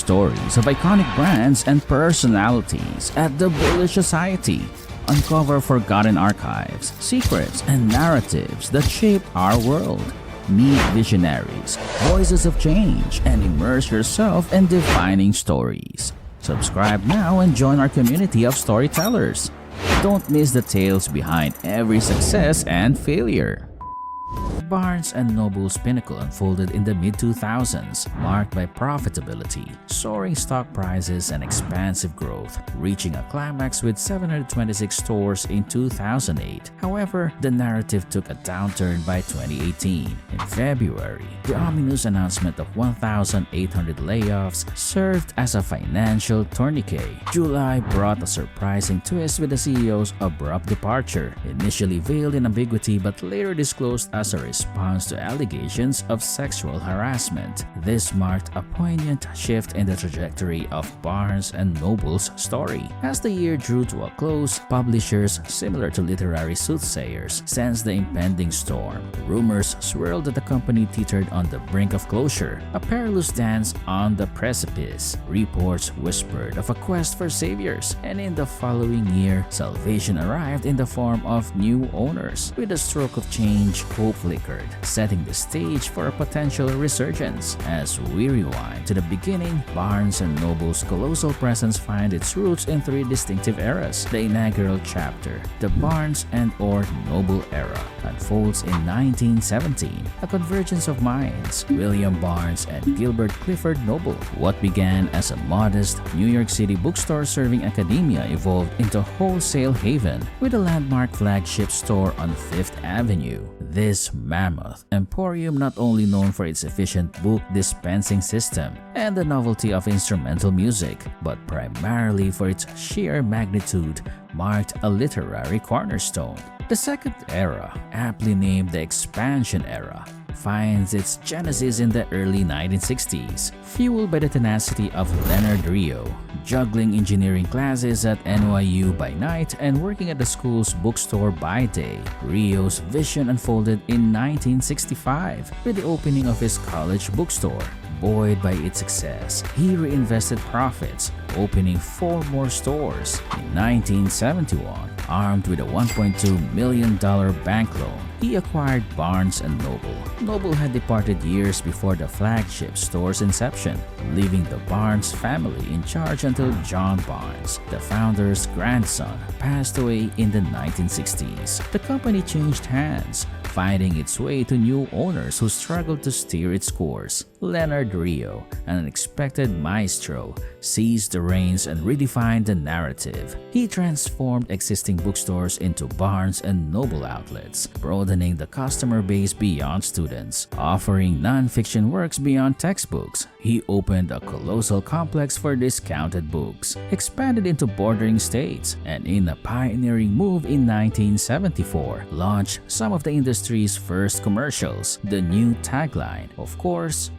stories of iconic brands and personalities at the Bullish Society. Uncover forgotten archives, secrets, and narratives that shaped our world. Meet visionaries, voices of change, and immerse yourself in defining stories. Subscribe now and join our community of storytellers. Don't miss the tales behind every success and failure. Barnes & Noble's pinnacle unfolded in the mid-2000s, marked by profitability, soaring stock prices, and expansive growth, reaching a climax with 726 stores in 2008. However, the narrative took a downturn by 2018. In February, the ominous announcement of 1,800 layoffs served as a financial tourniquet. July brought a surprising twist with the CEO's abrupt departure, initially veiled in ambiguity but later disclosed as a response to allegations of sexual harassment. This marked a poignant shift in the trajectory of Barnes & Noble's story. As the year drew to a close, publishers, similar to literary soothsayers, sensed the impending storm. Rumors swirled that the company teetered on the brink of closure, a perilous dance on the precipice. Reports whispered of a quest for saviors, and in the following year, salvation arrived in the form of new owners. With a stroke of change, hope flickered, setting the stage for a potential resurgence. As we rewind to the beginning, Barnes & Noble's colossal presence finds its roots in three distinctive eras. The inaugural chapter, the Barnes & Noble era, unfolds in 1917, a convergence of minds, William Barnes and Gilbert Clifford Noble. What began as a modest New York City bookstore serving academia evolved into a wholesale haven with a landmark flagship store on Fifth Avenue. This mammoth emporium, not only known for its efficient book dispensing system and the novelty of instrumental music, but primarily for its sheer magnitude, marked a literary cornerstone. The second era, aptly named the Expansion Era, finds its genesis in the early 1960s, fueled by the tenacity of Leonard Rio, juggling engineering classes at NYU by night and working at the school's bookstore by day. Rio's vision unfolded in 1965 with the opening of his college bookstore. Buoyed by its success, he reinvested profits, opening 4 more stores. In 1971, armed with a $1.2 million bank loan, he acquired Barnes & Noble. Noble had departed years before the flagship store's inception, leaving the Barnes family in charge until John Barnes, the founder's grandson, passed away in the 1960s. The company changed hands, finding its way to new owners who struggled to steer its course. Leonard Rio, an unexpected maestro, seized the reins and redefined the narrative. He transformed existing bookstores into Barnes & Noble outlets, broadening the customer base beyond students, offering non-fiction works beyond textbooks. He opened a colossal complex for discounted books, expanded into bordering states, and in a pioneering move in 1974, launched some of the industry's first commercials. The new tagline, of course,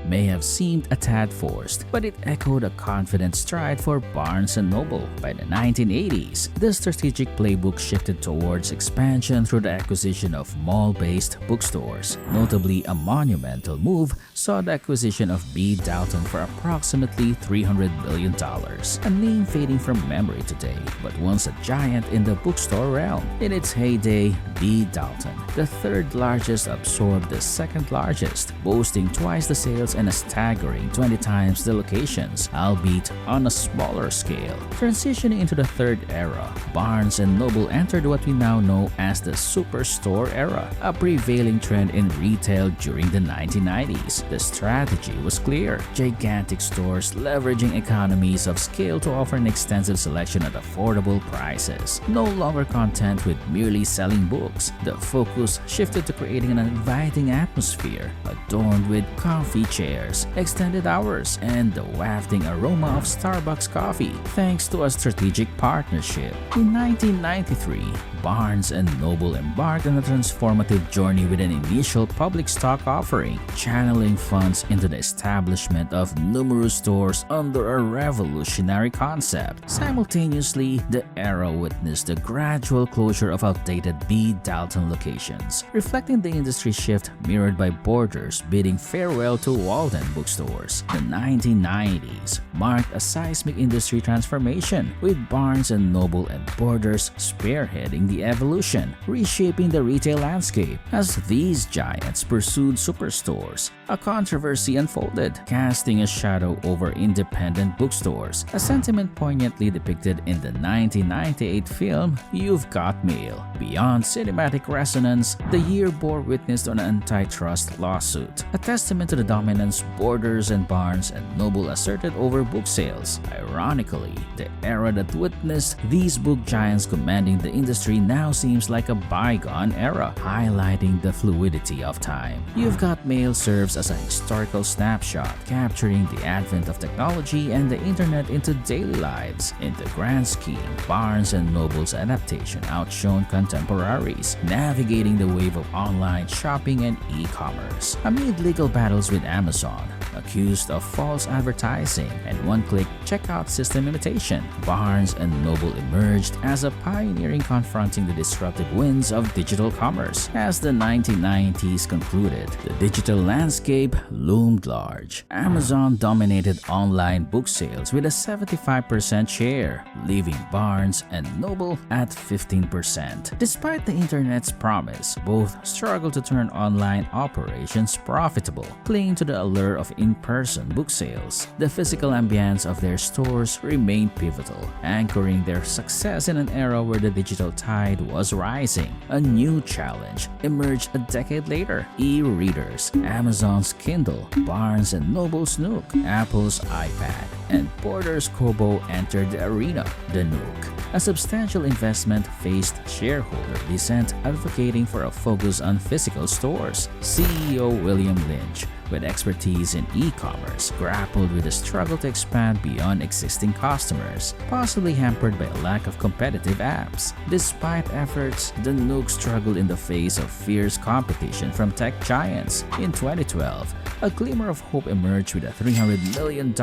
may have seemed a tad forced, but it echoed a confident stride for Barnes & Noble. By the 1980s, the strategic playbook shifted towards expansion through the acquisition of mall-based bookstores. Notably, a monumental move saw the acquisition of B. Dalton for approximately $300 million, a name fading from memory today, but once a giant in the bookstore realm. In its heyday, B. Dalton, the third largest, absorbed the second largest, boasting twice the sales and a staggering 20 times the locations, albeit on a smaller scale. Transitioning into the third era, Barnes & Noble entered what we now know as the superstore era, a prevailing trend in retail during the 1990s. The strategy was clear: gigantic stores leveraging economies of scale to offer an extensive selection at affordable prices. No longer content with merely selling books, the focus shifted to creating an inviting atmosphere, adorned with comfy chairs, extended hours, and the wafting aroma of Starbucks coffee, thanks to a strategic partnership. In 1993, Barnes & Noble embarked on a transformative journey with an initial public stock offering, channeling funds into the establishment of numerous stores under a revolutionary concept. Simultaneously, the era witnessed the gradual closure of outdated B. Dalton locations, reflecting the industry shift mirrored by Borders bidding fair farewell to Walden bookstores. The 1990s marked a seismic industry transformation, with Barnes & Noble and Borders spearheading the evolution, reshaping the retail landscape. As these giants pursued superstores, a controversy unfolded, casting a shadow over independent bookstores, a sentiment poignantly depicted in the 1998 film You've Got Mail. Beyond cinematic resonance, the year bore witness to an antitrust lawsuit, a testament to the dominance Borders and Barnes & Noble asserted over book sales. Ironically, the era that witnessed these book giants commanding the industry now seems like a bygone era, highlighting the fluidity of time. You've Got Mail serves as a historical snapshot, capturing the advent of technology and the internet into daily lives. In the grand scheme, Barnes & Noble's adaptation outshone contemporaries, navigating the wave of online shopping and e-commerce. Amid legal battles with Amazon, accused of false advertising and one-click checkout system imitation, Barnes & Noble emerged as a pioneering confronting the disruptive winds of digital commerce. As the 1990s concluded, the digital landscape loomed large. Amazon dominated online book sales with a 75% share, leaving Barnes & Noble at 15%. Despite the internet's promise, both struggled to turn online operations profitable, clinging to the allure of in-person book sales. The physical ambience of their stores remained pivotal, anchoring their success in an era where the digital tide was rising. A new challenge emerged a decade later: e-readers. Amazon's Kindle, Barnes & Noble's Nook, Apple's iPad, and Borders' Kobo entered the arena. The Nook, a substantial investment, faced shareholder dissent, advocating for a focus on physical stores. CEO William Lynch, with expertise in e-commerce, grappled with the struggle to expand beyond existing customers, possibly hampered by a lack of competitive apps. Despite efforts, the Nook struggled in the face of fierce competition from tech giants. In 2012, a glimmer of hope emerged with a $300 million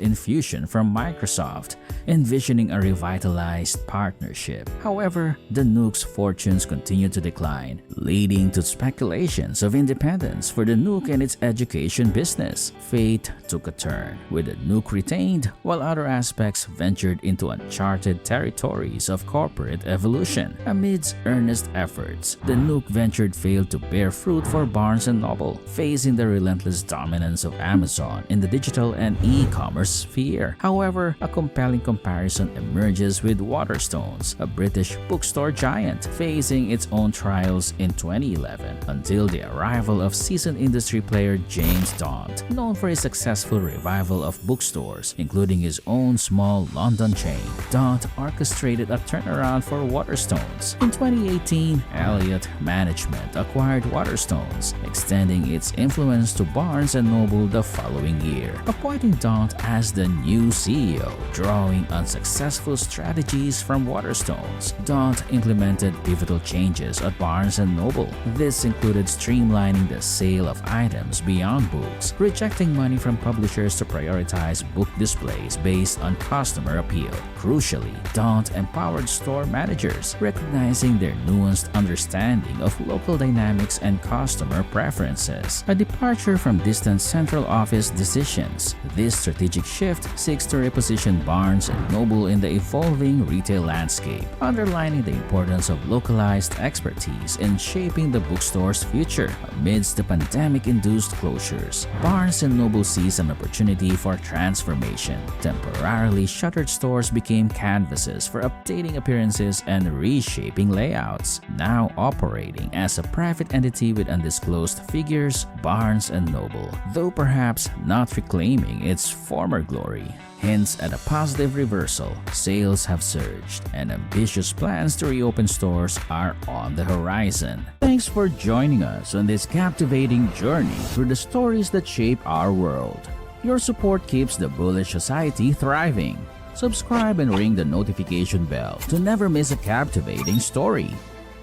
infusion from Microsoft, envisioning a revitalized partnership. However, the Nook's fortunes continued to decline, leading to speculations of independence for the Nook and its education business. Fate took a turn, with the Nook retained, while other aspects ventured into uncharted territories of corporate evolution. Amidst earnest efforts, the Nook venture failed to bear fruit for Barnes & Noble, facing the relentless dominance of Amazon in the digital and e-commerce sphere. However, a compelling comparison emerges with Waterstones, a British bookstore giant, facing its own trials in 2011 until the arrival of seasoned industry player James Daunt, known for his successful revival of bookstores, including his own small London chain. Daunt orchestrated a turnaround for Waterstones. In 2018, Elliott Management acquired Waterstones, extending its influence to Barnes & Noble the following year, appointing Daunt as the new CEO. Drawing on successful strategies from Waterstones, Daunt implemented pivotal changes at Barnes & Noble. This included streamlining the sale of items beyond books, rejecting money from publishers to prioritize book displays based on customer appeal. Crucially, Daunt empowered store managers, recognizing their nuanced understanding of local dynamics and customer preferences, a departure from distant central office decisions. This strategic shift seeks to reposition Barnes & Noble in the evolving retail landscape, underlining the importance of localized expertise in shaping the bookstore's future. Amidst the pandemic-induced closures, Barnes & Noble seized an opportunity for transformation. Temporarily shuttered stores became canvases for updating appearances and reshaping layouts. Now operating as a private entity with undisclosed figures, Barnes & Noble, though perhaps not reclaiming its former glory, hints at a positive reversal. Sales have surged, and ambitious plans to reopen stores are on the horizon. Thanks for joining us on this captivating journey through the stories that shape our world. Your support keeps the Bullish Society thriving. Subscribe and ring the notification bell to never miss a captivating story.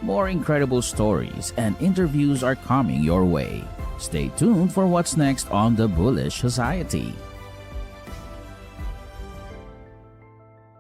More incredible stories and interviews are coming your way. Stay tuned for what's next on the Bullish Society.